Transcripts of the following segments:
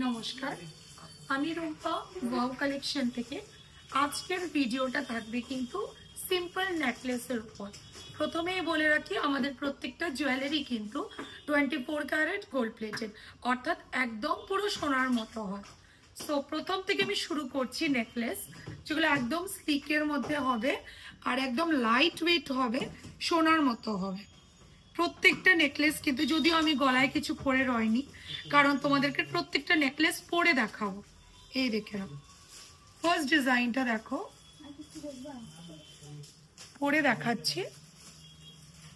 নমস্কার, আমি Rumpa wow collection থেকে। আজকের ভিডিওটা থাকবে কিন্তু সিম্পল নেকলেসের উপর। প্রথমেই বলে রাখি, আমাদের প্রত্যেকটা জুয়েলারি কিন্তু 24 ক্যারেট গোল্ড প্লেটেড, অর্থাৎ একদম পুরো সোনার মতো হয়। সো প্রথম থেকে আমি শুরু করছি নেকলেস, যেগুলো একদম স্লিকের মধ্যে হবে আর একদম লাইট ওয়েট হবে, সোনার মতো হবে। প্রত্যেকটা নেকলেস কিন্তু, যদিও আমি গলায় কিছু পরে রয়নি, কারণ তোমাদেরকে প্রত্যেকটা নেকলেস পরে দেখাবো। এই দেখে নাও, ফার্স্ট ডিজাইনটা দেখো, পরে দেখাচ্ছি।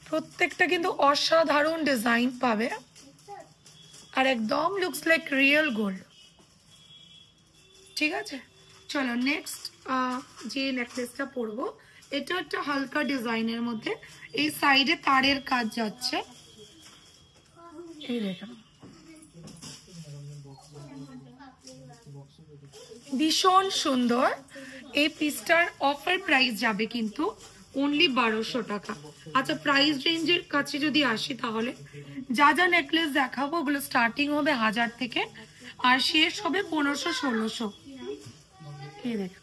প্রত্যেকটা কিন্তু অসাধারণ ডিজাইন পাবে আর একদম লুকস লাইক রিয়েল গোল্ড। ঠিক আছে, চলো নেক্সট যে নেকলেসটা পরবো, এটা একটা হালকা ডিজাইনের মধ্যে, এই সাইডে তারের কাজ যাচ্ছে। এই দেখো, ভীষণ সুন্দর। এই পিসটার অফার প্রাইস যাবে কিন্তু অনলি 1200 টাকা। আচ্ছা, প্রাইস রেঞ্জের কাছে যদি আসি, তাহলে যা যা নেকলেস দেখাবো ওগুলো স্টার্টিং হবে 1000 থেকে আর শেষ হবে 1500-1600। এই দেখো,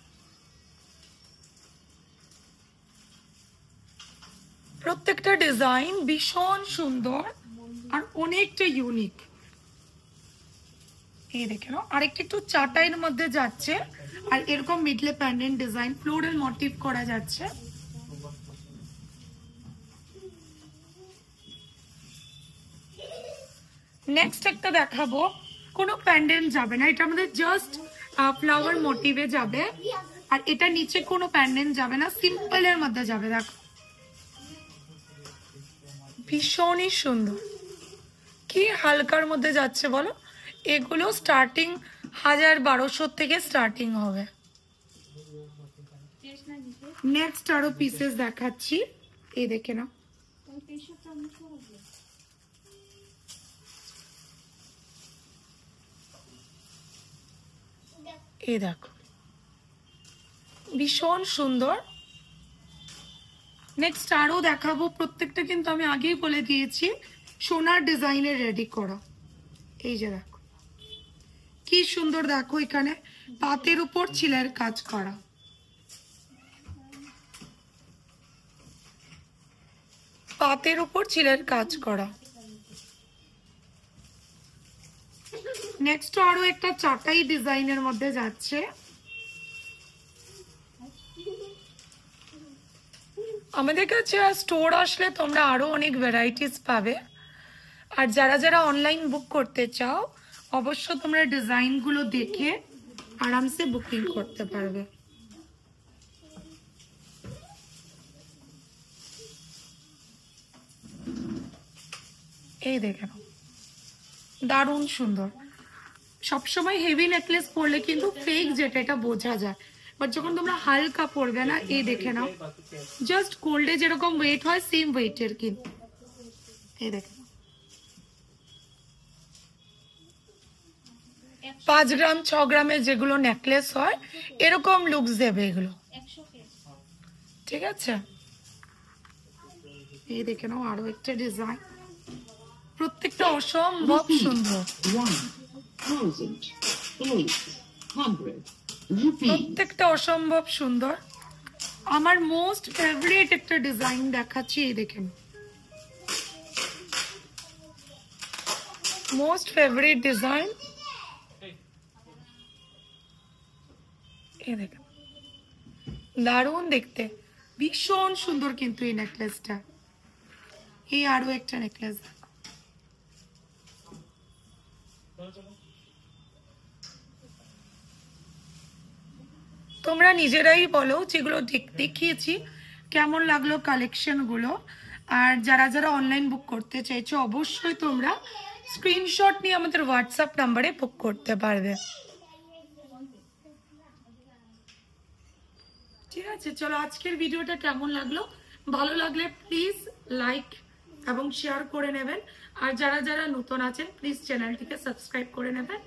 প্রত্যেকটা ডিজাইন ভীষণ সুন্দর আর অনেকটা ইউনিক। এই দেখে নাও, আরেকটা একটু চাটাইয়ের মধ্যে যাচ্ছে আর এরকম মিডলে প্যান্ডেন্ট ডিজাইন, ফ্লোরাল মোটিভ করা যাচ্ছে। নেক্সট একটা দেখাবো, কোনো প্যান্ডেন্ট যাবে না, এটা আমাদের জাস্ট ফ্লাওয়ার মোটিভে যাবে আর এটা নিচে কোনো প্যান্ডেন্ট যাবে না, সিম্পলের মধ্যে যাবে। দেখো, ভীষণই সুন্দর, কি হালকার মধ্যে যাচ্ছে বলো। এগুলো স্টার্টিং 1000-1200 থেকে স্টার্টিং হবে। নেক্সট আরো পিসেস দেখাচ্ছি, এই দেখে নাও। এই দেখো, ভীষণ সুন্দর। নেক্সট আরো দেখাবো, প্রত্যেকটা কিন্তু আমি আগেই বলে দিয়েছি সোনার ডিজাইনের রেডি করা। এই যে দেখো, কি সুন্দর, দেখো এখানে পাতের উপর ছিলের কাজ করা। পাতের উপর ছিলের কাজ করা। নেক্সট আরো একটা চাটাই ডিজাইনের মধ্যে যাচ্ছে। আমাদের কাছে স্টোর আসলে তোমরা আরো অনেক ভ্যারাইটিস পাবে। আর যারা যারা অনলাইন বুক করতে চাও, অবশ্য তোমরা ডিজাইনগুলো দেখে আরামসে বুকিং করতে পারবে। এই দেখে নাও, দারুণ সুন্দর। সবসময় হেভি নেকলেস পরলে কিন্তু ফেক যেটা, এটা বোঝা যায়, বাট যখন তোমরা হালকা পরবে না, এই দেখে নাও, জাস্ট গোল্ডে যেরকম ওয়েট হয় সেম ওয়েটের কিন্তু। এই দেখে, 5 গ্রাম 6 গ্রামের যেগুলো নেকলেস হয়, এরকম লুকস দেবে এগুলো। ঠিক আছে, এই দেখে নাও আরো একটা ডিজাইন, প্রত্যেকটা অসম্ভব সুন্দর, প্রত্যেকটা অসম্ভব সুন্দর। আমার মোস্ট ফেভারিট একটা ডিজাইন দেখাচ্ছি, এই দেখেন, মোস্ট ফেভারিট ডিজাইন। এই দেখেন, দারুণ দেখতে, ভীষণ সুন্দর কিন্তু এই নেকলেসটা। এই আরো একটা নেকলেস, তোমরা নিজেরাই বলো যেগুলো দেখিয়েছি কেমন লাগলো কালেকশন গুলো। আর যারা যারা অনলাইন বুক করতে চাইছো, অবশ্যই তোমরা স্ক্রিনশট নিয়ে আমাদের হোয়াটসঅ্যাপ নাম্বারে বুক করতে পারবে। ঠিক আছে, চলো আজকের ভিডিওটা কেমন লাগলো, ভালো লাগলে প্লিজ লাইক এবং শেয়ার করে নেবেন। আর যারা যারা নতুন আছেন, প্লিজ চ্যানেলটিকে সাবস্ক্রাইব করে নেবেন।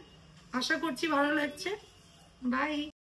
আশা করছি ভালো লাগছে। বাই।